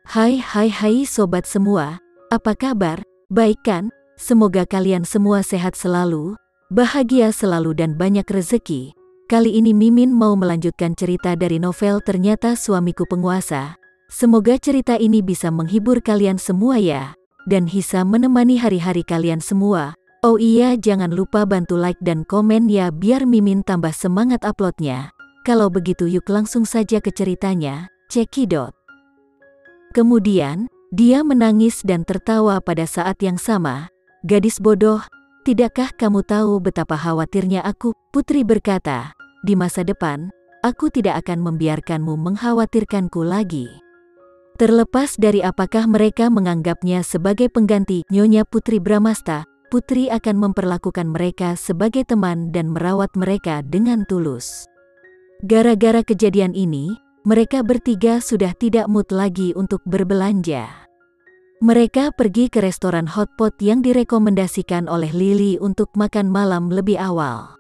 Hai sobat semua, apa kabar? Baik kan? Semoga kalian semua sehat selalu, bahagia selalu dan banyak rezeki. Kali ini Mimin mau melanjutkan cerita dari novel Ternyata Suamiku Penguasa. Semoga cerita ini bisa menghibur kalian semua ya, dan bisa menemani hari-hari kalian semua. Oh iya, jangan lupa bantu like dan komen ya biar Mimin tambah semangat uploadnya. Kalau begitu yuk langsung saja ke ceritanya, cekidot. Kemudian, dia menangis dan tertawa pada saat yang sama. Gadis bodoh, tidakkah kamu tahu betapa khawatirnya aku? Putri berkata, di masa depan, aku tidak akan membiarkanmu mengkhawatirkanku lagi. Terlepas dari apakah mereka menganggapnya sebagai pengganti Nyonya Putri Bramasta, Putri akan memperlakukan mereka sebagai teman dan merawat mereka dengan tulus. Gara-gara kejadian ini, mereka bertiga sudah tidak mood lagi untuk berbelanja. Mereka pergi ke restoran hotpot yang direkomendasikan oleh Lily untuk makan malam lebih awal.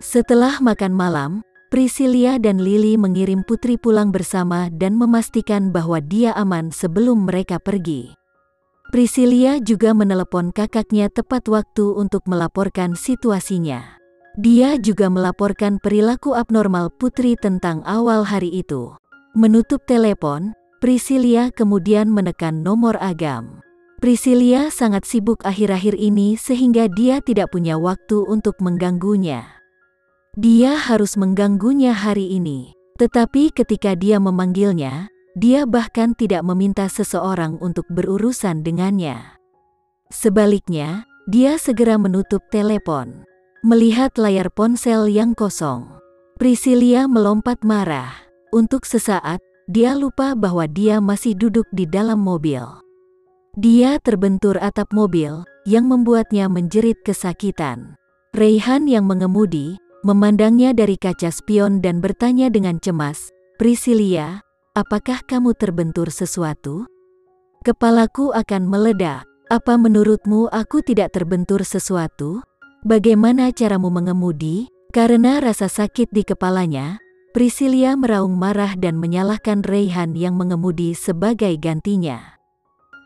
Setelah makan malam, Priscilia dan Lily mengirim Putri pulang bersama dan memastikan bahwa dia aman sebelum mereka pergi. Priscilia juga menelepon kakaknya tepat waktu untuk melaporkan situasinya. Dia juga melaporkan perilaku abnormal Putri tentang awal hari itu. Menutup telepon, Priscilia kemudian menekan nomor Agam. Priscilia sangat sibuk akhir-akhir ini sehingga dia tidak punya waktu untuk mengganggunya. Dia harus mengganggunya hari ini. Tetapi ketika dia memanggilnya, dia bahkan tidak meminta seseorang untuk berurusan dengannya. Sebaliknya, dia segera menutup telepon. Melihat layar ponsel yang kosong, Priscilia melompat marah. Untuk sesaat, dia lupa bahwa dia masih duduk di dalam mobil. Dia terbentur atap mobil, yang membuatnya menjerit kesakitan. Raihan yang mengemudi, memandangnya dari kaca spion dan bertanya dengan cemas, "Priscilia, apakah kamu terbentur sesuatu? Kepalaku akan meledak. Apa menurutmu aku tidak terbentur sesuatu? Bagaimana caramu mengemudi?" Karena rasa sakit di kepalanya, Priscilia meraung marah dan menyalahkan Raihan yang mengemudi sebagai gantinya.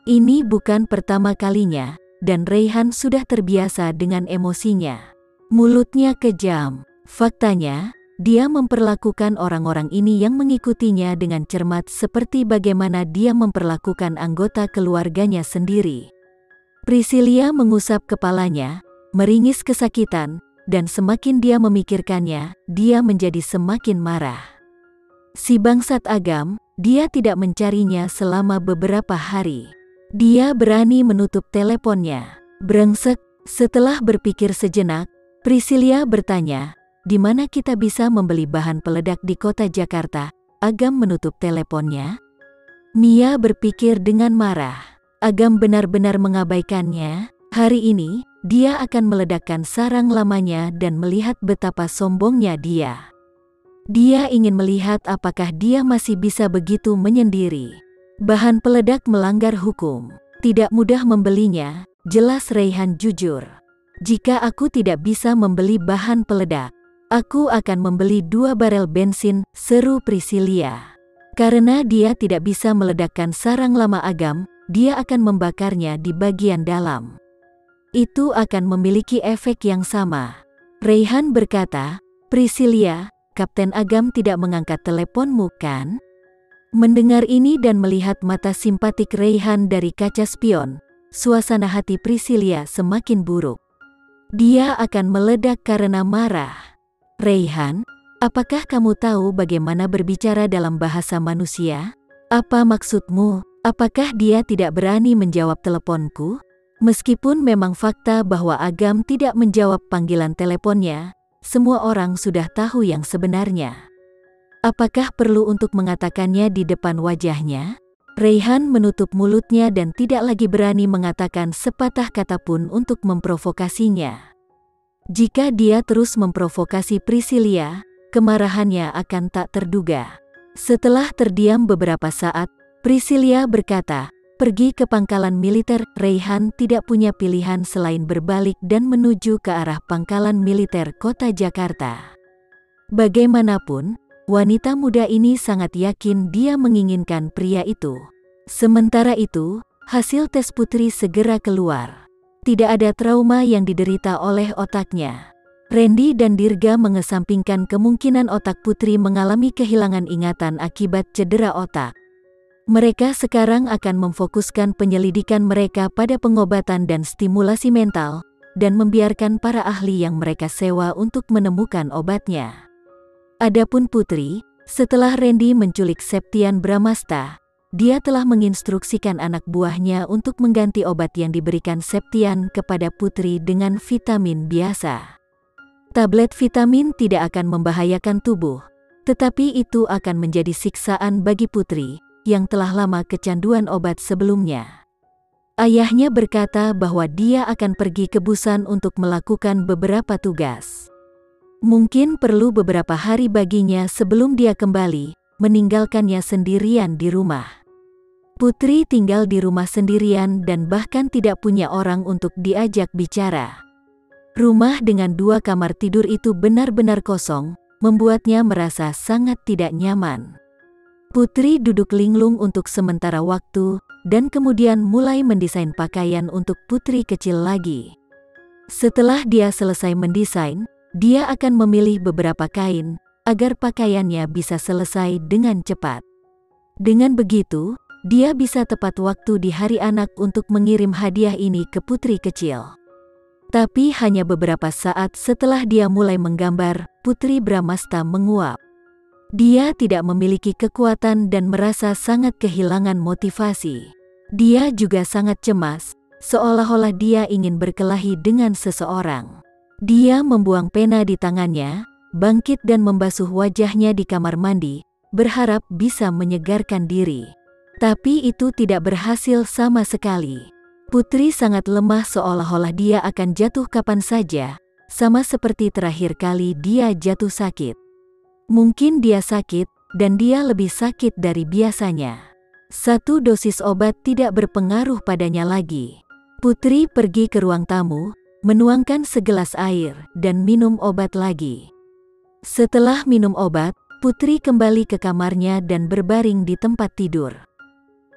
Ini bukan pertama kalinya, dan Raihan sudah terbiasa dengan emosinya. Mulutnya kejam. Faktanya, dia memperlakukan orang-orang ini yang mengikutinya dengan cermat seperti bagaimana dia memperlakukan anggota keluarganya sendiri. Priscilia mengusap kepalanya, meringis kesakitan, dan semakin dia memikirkannya, dia menjadi semakin marah. Si bangsat Agam, dia tidak mencarinya selama beberapa hari. Dia berani menutup teleponnya. Brengsek. Setelah berpikir sejenak, Priscilia bertanya, "Di mana kita bisa membeli bahan peledak di kota Jakarta?" Agam menutup teleponnya. Mia berpikir dengan marah. Agam benar-benar mengabaikannya. Hari ini, dia akan meledakkan sarang lamanya dan melihat betapa sombongnya dia. Dia ingin melihat apakah dia masih bisa begitu menyendiri. Bahan peledak melanggar hukum. Tidak mudah membelinya, jelas Raihan jujur. "Jika aku tidak bisa membeli bahan peledak, aku akan membeli 2 barel bensin," seru Priscilia. Karena dia tidak bisa meledakkan sarang lama Agam, dia akan membakarnya di bagian dalam. Itu akan memiliki efek yang sama. Raihan berkata, "Priscilia, Kapten Agam tidak mengangkat teleponmu kan?" Mendengar ini dan melihat mata simpatik Raihan dari kaca spion, suasana hati Priscilia semakin buruk. Dia akan meledak karena marah. "Raihan, apakah kamu tahu bagaimana berbicara dalam bahasa manusia? Apa maksudmu? Apakah dia tidak berani menjawab teleponku?" Meskipun memang fakta bahwa Agam tidak menjawab panggilan teleponnya, semua orang sudah tahu yang sebenarnya. Apakah perlu untuk mengatakannya di depan wajahnya? Raihan menutup mulutnya dan tidak lagi berani mengatakan sepatah kata pun untuk memprovokasinya. Jika dia terus memprovokasi Priscilia, kemarahannya akan tak terduga. Setelah terdiam beberapa saat, Priscilia berkata, "Pergi ke pangkalan militer." Raihan tidak punya pilihan selain berbalik dan menuju ke arah pangkalan militer kota Jakarta. Bagaimanapun, wanita muda ini sangat yakin dia menginginkan pria itu. Sementara itu, hasil tes Putri segera keluar. Tidak ada trauma yang diderita oleh otaknya. Randy dan Dirga mengesampingkan kemungkinan otak Putri mengalami kehilangan ingatan akibat cedera otak. Mereka sekarang akan memfokuskan penyelidikan mereka pada pengobatan dan stimulasi mental, dan membiarkan para ahli yang mereka sewa untuk menemukan obatnya. Adapun Putri, setelah Randy menculik Septian Bramasta, dia telah menginstruksikan anak buahnya untuk mengganti obat yang diberikan Septian kepada Putri dengan vitamin biasa. Tablet vitamin tidak akan membahayakan tubuh, tetapi itu akan menjadi siksaan bagi Putri yang telah lama kecanduan obat sebelumnya. Ayahnya berkata bahwa dia akan pergi ke Busan untuk melakukan beberapa tugas. Mungkin perlu beberapa hari baginya sebelum dia kembali, meninggalkannya sendirian di rumah. Putri tinggal di rumah sendirian dan bahkan tidak punya orang untuk diajak bicara. Rumah dengan 2 kamar tidur itu benar-benar kosong, membuatnya merasa sangat tidak nyaman. Putri duduk linglung untuk sementara waktu, dan kemudian mulai mendesain pakaian untuk putri kecil lagi. Setelah dia selesai mendesain, dia akan memilih beberapa kain, agar pakaiannya bisa selesai dengan cepat. Dengan begitu, dia bisa tepat waktu di hari anak untuk mengirim hadiah ini ke putri kecil. Tapi hanya beberapa saat setelah dia mulai menggambar, Putri Bramasta menguap. Dia tidak memiliki kekuatan dan merasa sangat kehilangan motivasi. Dia juga sangat cemas, seolah-olah dia ingin berkelahi dengan seseorang. Dia membuang pena di tangannya, bangkit dan membasuh wajahnya di kamar mandi, berharap bisa menyegarkan diri. Tapi itu tidak berhasil sama sekali. Putri sangat lemah seolah-olah dia akan jatuh kapan saja, sama seperti terakhir kali dia jatuh sakit. Mungkin dia sakit, dan dia lebih sakit dari biasanya. 1 dosis obat tidak berpengaruh padanya lagi. Putri pergi ke ruang tamu, menuangkan segelas air, dan minum obat lagi. Setelah minum obat, Putri kembali ke kamarnya dan berbaring di tempat tidur.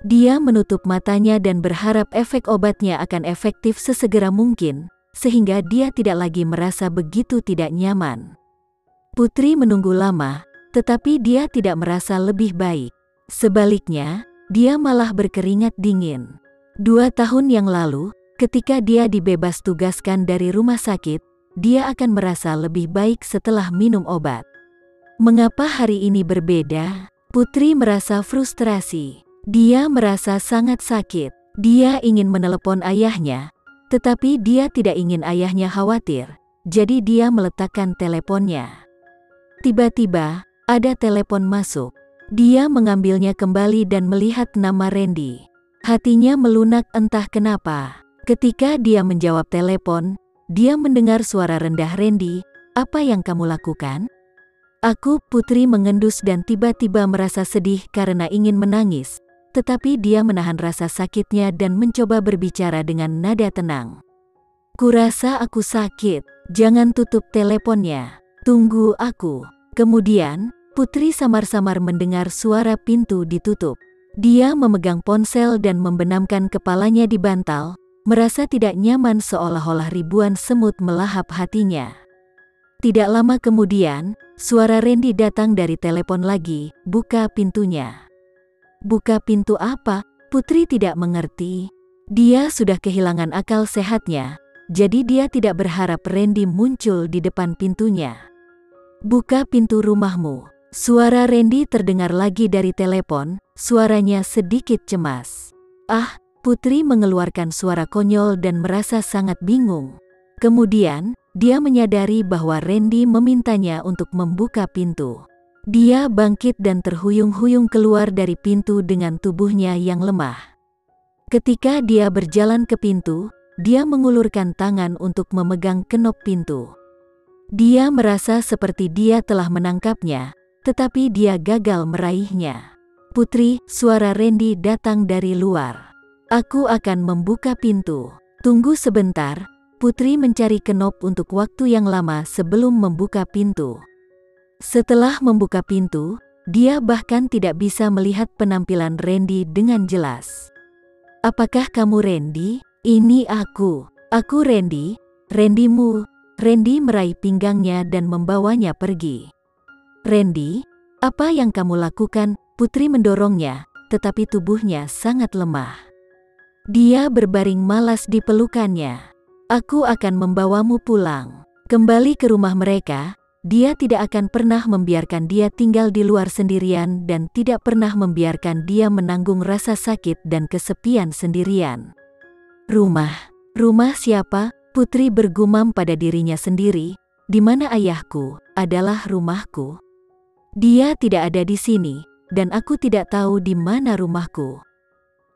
Dia menutup matanya dan berharap efek obatnya akan efektif sesegera mungkin, sehingga dia tidak lagi merasa begitu tidak nyaman. Putri menunggu lama, tetapi dia tidak merasa lebih baik. Sebaliknya, dia malah berkeringat dingin. 2 tahun yang lalu, ketika dia dibebas tugaskan dari rumah sakit, dia akan merasa lebih baik setelah minum obat. Mengapa hari ini berbeda? Putri merasa frustrasi. Dia merasa sangat sakit. Dia ingin menelepon ayahnya, tetapi dia tidak ingin ayahnya khawatir, jadi dia meletakkan teleponnya. Tiba-tiba, ada telepon masuk. Dia mengambilnya kembali dan melihat nama Randy. Hatinya melunak entah kenapa. Ketika dia menjawab telepon, dia mendengar suara rendah Randy, "Apa yang kamu lakukan?" "Aku," Putri mengendus dan tiba-tiba merasa sedih karena ingin menangis. Tetapi dia menahan rasa sakitnya dan mencoba berbicara dengan nada tenang. "Kurasa aku sakit, jangan tutup teleponnya. Tunggu aku." Kemudian, Putri samar-samar mendengar suara pintu ditutup. Dia memegang ponsel dan membenamkan kepalanya di bantal, merasa tidak nyaman seolah-olah ribuan semut melahap hatinya. Tidak lama kemudian, suara Randy datang dari telepon lagi, "Buka pintunya." Buka pintu apa? Putri tidak mengerti. Dia sudah kehilangan akal sehatnya, jadi dia tidak berharap Randy muncul di depan pintunya. "Buka pintu rumahmu." Suara Randy terdengar lagi dari telepon, suaranya sedikit cemas. "Ah," Putri mengeluarkan suara konyol dan merasa sangat bingung. Kemudian, dia menyadari bahwa Randy memintanya untuk membuka pintu. Dia bangkit dan terhuyung-huyung keluar dari pintu dengan tubuhnya yang lemah. Ketika dia berjalan ke pintu, dia mengulurkan tangan untuk memegang kenop pintu. Dia merasa seperti dia telah menangkapnya, tetapi dia gagal meraihnya. "Putri," suara Randy datang dari luar. "Aku akan membuka pintu. Tunggu sebentar." Putri mencari kenop untuk waktu yang lama sebelum membuka pintu. Setelah membuka pintu, Dia bahkan tidak bisa melihat penampilan Randy dengan jelas. Apakah kamu Randy? Ini aku. Aku Randy. Randymu. Randy meraih pinggangnya dan membawanya pergi. Randy, apa yang kamu lakukan? Putri mendorongnya, tetapi tubuhnya sangat lemah. Dia berbaring malas di pelukannya. Aku akan membawamu pulang. Kembali ke rumah mereka, dia tidak akan pernah membiarkan dia tinggal di luar sendirian dan tidak pernah membiarkan dia menanggung rasa sakit dan kesepian sendirian. Rumah siapa? Putri bergumam pada dirinya sendiri, di mana ayahku adalah rumahku. Dia tidak ada di sini, dan aku tidak tahu di mana rumahku.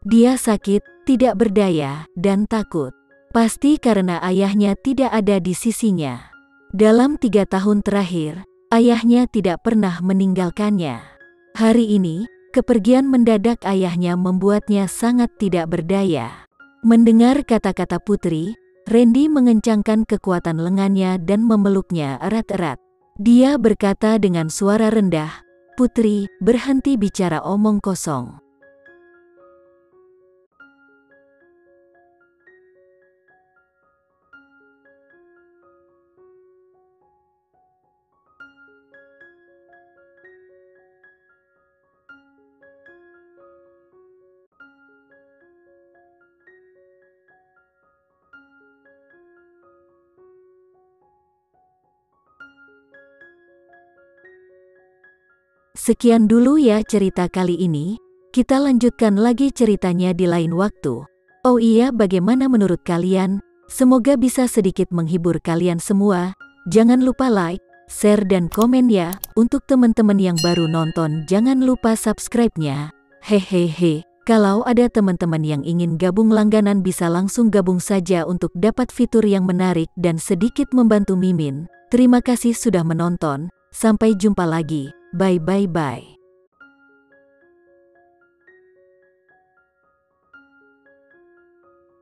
Dia sakit, tidak berdaya, dan takut. Pasti karena ayahnya tidak ada di sisinya. Dalam 3 tahun terakhir, ayahnya tidak pernah meninggalkannya. Hari ini, kepergian mendadak ayahnya membuatnya sangat tidak berdaya. Mendengar kata-kata Putri, Randy mengencangkan kekuatan lengannya dan memeluknya erat-erat. Dia berkata dengan suara rendah, "Putri, berhenti bicara omong kosong." Sekian dulu ya cerita kali ini, kita lanjutkan lagi ceritanya di lain waktu. Oh iya, bagaimana menurut kalian? Semoga bisa sedikit menghibur kalian semua. Jangan lupa like, share dan komen ya. Untuk teman-teman yang baru nonton jangan lupa subscribe-nya. Hehehe, kalau ada teman-teman yang ingin gabung langganan bisa langsung gabung saja untuk dapat fitur yang menarik dan sedikit membantu Mimin. Terima kasih sudah menonton, sampai jumpa lagi. Bye bye bye.